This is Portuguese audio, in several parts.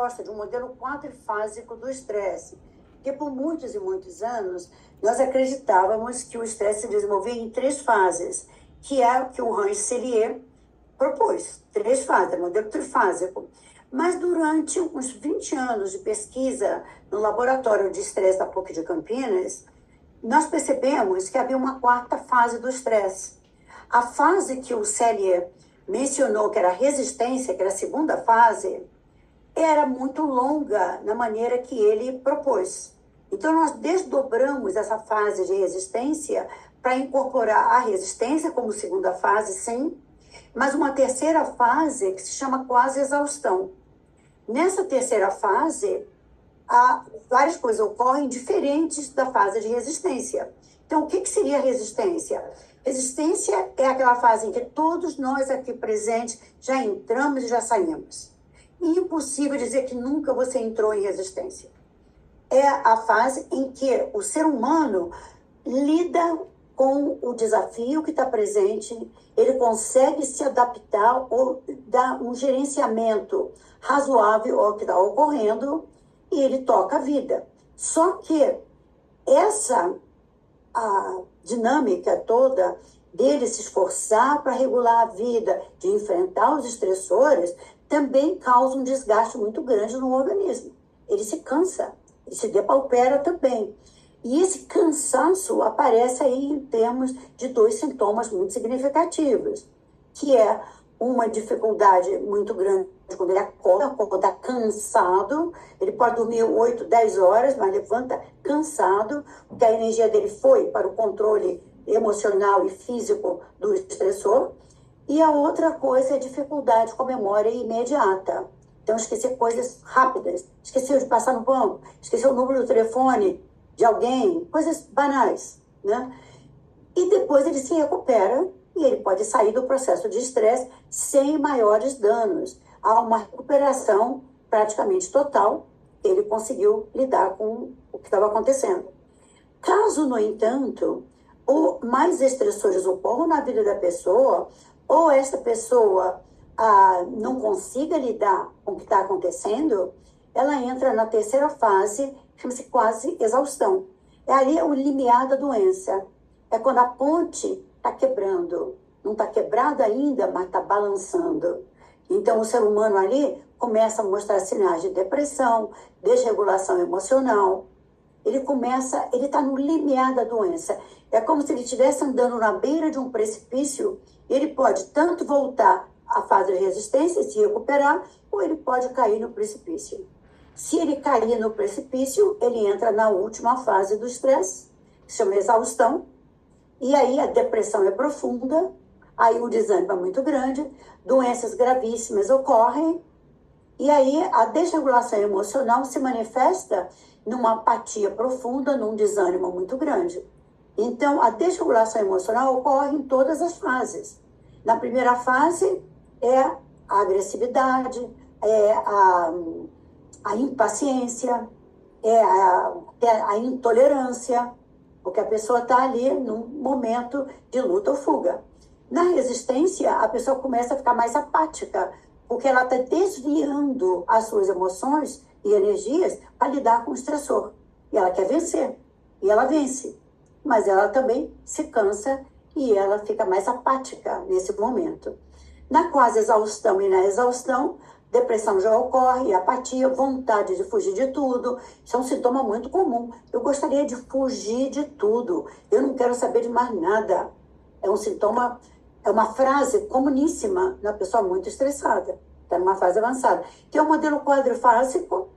gosta de um modelo quadrifásico do estresse, porque por muitos e muitos anos nós acreditávamos que o estresse se desenvolvia em três fases, que é o que o Range-Sellier propôs, três fases, modelo trifásico. Mas durante uns 20 anos de pesquisa no laboratório de estresse da PUC de Campinas, nós percebemos que havia uma quarta fase do estresse. A fase que o Sellier mencionou, que era a resistência, que era a segunda fase, era muito longa na maneira que ele propôs. Então, nós desdobramos essa fase de resistência para incorporar a resistência como segunda fase, sim, mas uma terceira fase que se chama quase exaustão. Nessa terceira fase, várias coisas ocorrem diferentes da fase de resistência. Então, o que seria resistência? Resistência é aquela fase em que todos nós aqui presentes já entramos e já saímos. E impossível dizer que nunca você entrou em resistência. É a fase em que o ser humano lida com o desafio que está presente, ele consegue se adaptar ou dar um gerenciamento razoável ao que está ocorrendo e ele toca a vida. Só que a dinâmica toda dele se esforçar para regular a vida, de enfrentar os estressores, também causa um desgaste muito grande no organismo. Ele se cansa, ele se depaupera também. E esse cansaço aparece aí em termos de dois sintomas muito significativos, que é uma dificuldade muito grande quando ele acorda cansado, ele pode dormir 8, 10 horas, mas levanta cansado, porque a energia dele foi para o controle emocional e físico do estressor. E a outra coisa é a dificuldade com a memória imediata. Então, esquecer coisas rápidas, esqueceu de passar no banco, esqueceu o número do telefone de alguém, coisas banais, né? E depois ele se recupera e ele pode sair do processo de estresse sem maiores danos. Há uma recuperação praticamente total, ele conseguiu lidar com o que estava acontecendo. Caso, no entanto, mais estressores ocorram na vida da pessoa, ou essa pessoa não consiga lidar com o que está acontecendo, ela entra na terceira fase, chama-se quase exaustão. É ali o limiar da doença. É quando a ponte está quebrando. Não está quebrada ainda, mas está balançando. Então, o ser humano ali começa a mostrar sinais de depressão, desregulação emocional. Ele está no limiar da doença. É como se ele estivesse andando na beira de um precipício. Ele pode tanto voltar à fase de resistência e se recuperar, ou ele pode cair no precipício. Se ele cair no precipício, ele entra na última fase do estresse, que se chama exaustão, e aí a depressão é profunda, aí o desânimo é muito grande, doenças gravíssimas ocorrem, e aí a desregulação emocional se manifesta numa apatia profunda, num desânimo muito grande. Então, a desregulação emocional ocorre em todas as fases. Na primeira fase é a agressividade, é a impaciência, é a intolerância, porque a pessoa está ali num momento de luta ou fuga. Na resistência, a pessoa começa a ficar mais apática, porque ela está desviando as suas emoções e energias para lidar com o estressor. E ela quer vencer, e ela vence. Mas ela também se cansa e ela fica mais apática nesse momento. Na quase exaustão e na exaustão, depressão já ocorre, apatia, vontade de fugir de tudo. Isso é um sintoma muito comum. Eu gostaria de fugir de tudo. Eu não quero saber de mais nada. É um sintoma, é uma frase comuníssima na pessoa muito estressada. Está numa fase avançada. Que é o modelo quadrifásico.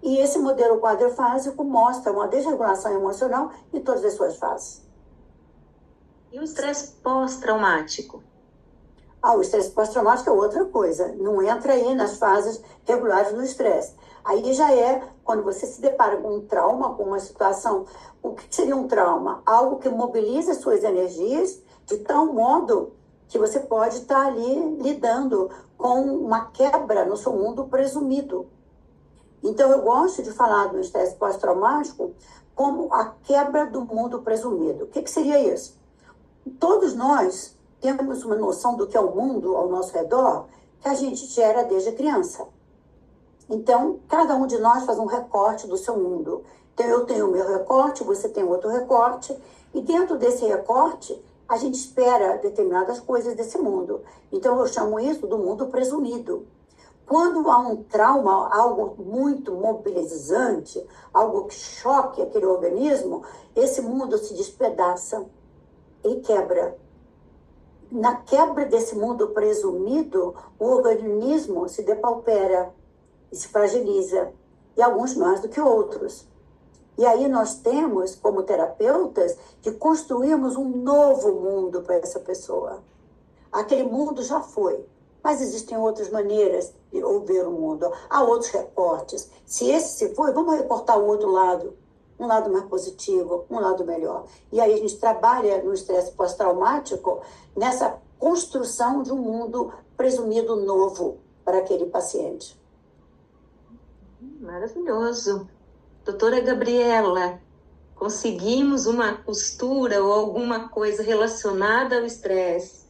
E esse modelo quadrifásico mostra uma desregulação emocional em todas as suas fases. E o estresse pós-traumático? O estresse pós-traumático é outra coisa. Não entra aí nas fases regulares do estresse. Aí já é quando você se depara com um trauma, com uma situação. O que seria um trauma? Algo que mobiliza suas energias de tal modo que você pode estar ali lidando com uma quebra no seu mundo presumido. Então, eu gosto de falar do estresse pós-traumático como a quebra do mundo presumido. O que seria isso? Todos nós temos uma noção do que é o mundo ao nosso redor que a gente gera desde criança. Então, cada um de nós faz um recorte do seu mundo. Então, eu tenho o meu recorte, você tem outro recorte, e dentro desse recorte, a gente espera determinadas coisas desse mundo. Então, eu chamo isso do mundo presumido. Quando há um trauma, algo muito mobilizante, algo que choque aquele organismo, esse mundo se despedaça e quebra. Na quebra desse mundo presumido, o organismo se depaupera e se fragiliza, e alguns mais do que outros. E aí nós temos, como terapeutas, que construímos um novo mundo para essa pessoa. Aquele mundo já foi, mas existem outras maneiras de ver o mundo. Há outros recortes. Se esse se foi, vamos recortar o outro lado. Um lado mais positivo, um lado melhor. E aí a gente trabalha no estresse pós-traumático nessa construção de um mundo presumido novo para aquele paciente. Maravilhoso. Doutora Gabriela, conseguimos uma costura ou alguma coisa relacionada ao estresse